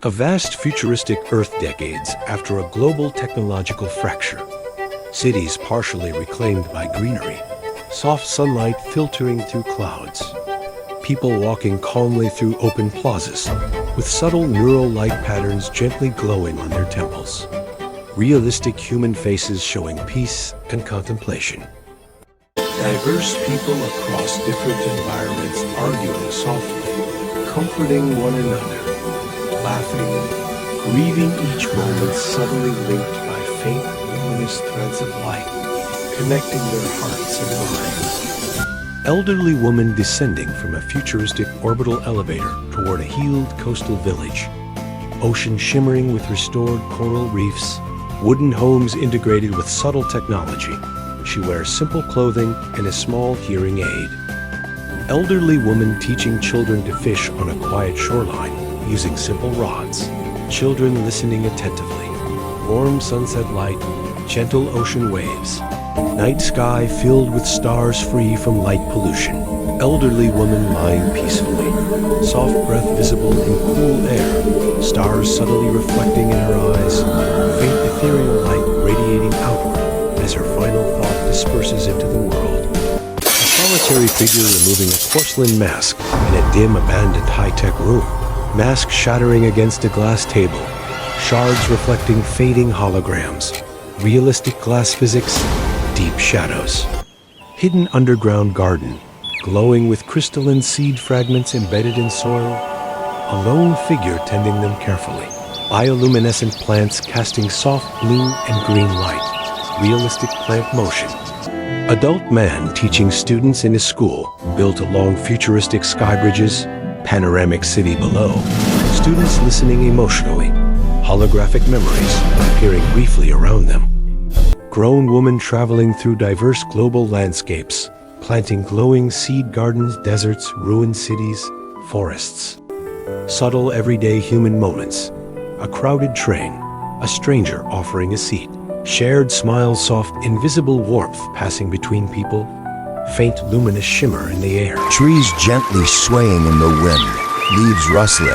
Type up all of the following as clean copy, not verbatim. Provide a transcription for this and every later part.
A vast futuristic Earth decades after a global technological fracture. Cities partially reclaimed by greenery. Soft sunlight filtering through clouds. People walking calmly through open plazas, with subtle neural light patterns gently glowing on their temples. Realistic human faces showing peace and contemplation. Diverse people across different environments arguing softly, comforting one another, laughing, grieving each moment suddenly linked by faint, luminous threads of light, connecting their hearts and minds. Elderly woman descending from a futuristic orbital elevator toward a healed coastal village. Ocean shimmering with restored coral reefs, wooden homes integrated with subtle technology. She wears simple clothing and a small hearing aid. Elderly woman teaching children to fish on a quiet shoreline using simple rods. Children listening attentively. Warm sunset light, gentle ocean waves. Night sky filled with stars free from light pollution. Elderly woman lying peacefully. Soft breath visible in cool air. Stars subtly reflecting in her eyes. Faint ethereal light radiating outward as her final thought disperses into the world. A solitary figure removing a porcelain mask in a dim, abandoned high-tech room. Mask shattering against a glass table. Shards reflecting fading holograms. Realistic glass physics, deep shadows. Hidden underground garden, glowing with crystalline seed fragments embedded in soil. A lone figure tending them carefully. Bioluminescent plants casting soft blue and green light. Realistic plant motion. Adult man teaching students in his school, built along futuristic sky bridges, panoramic city below. Students listening emotionally. Holographic memories appearing briefly around them. Grown woman traveling through diverse global landscapes, planting glowing seed gardens, deserts, ruined cities, forests. Subtle everyday human moments. A crowded train, a stranger offering a seat. Shared smiles, soft, invisible warmth passing between people. Faint luminous shimmer in the air. Trees gently swaying in the wind, leaves rustling.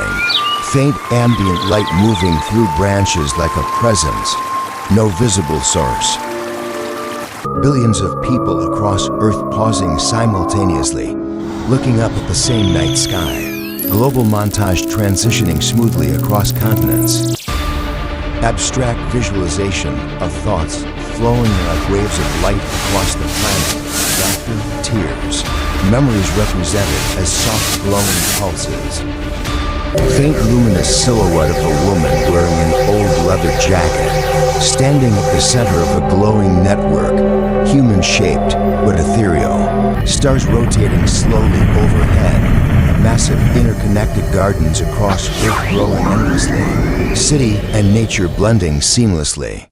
Faint ambient light moving through branches like a presence. No visible source. Billions of people across Earth pausing simultaneously, looking up at the same night sky. Global montage transitioning smoothly across continents. Abstract visualization of thoughts flowing like waves of light across the planet. Laughter, tears. Memories represented as soft glowing pulses. Faint luminous silhouette of a woman wearing an old leather jacket, standing at the center of a glowing network, human-shaped but ethereal. Stars rotating slowly overhead. Massive interconnected gardens across Earth growing endlessly. City and nature blending seamlessly.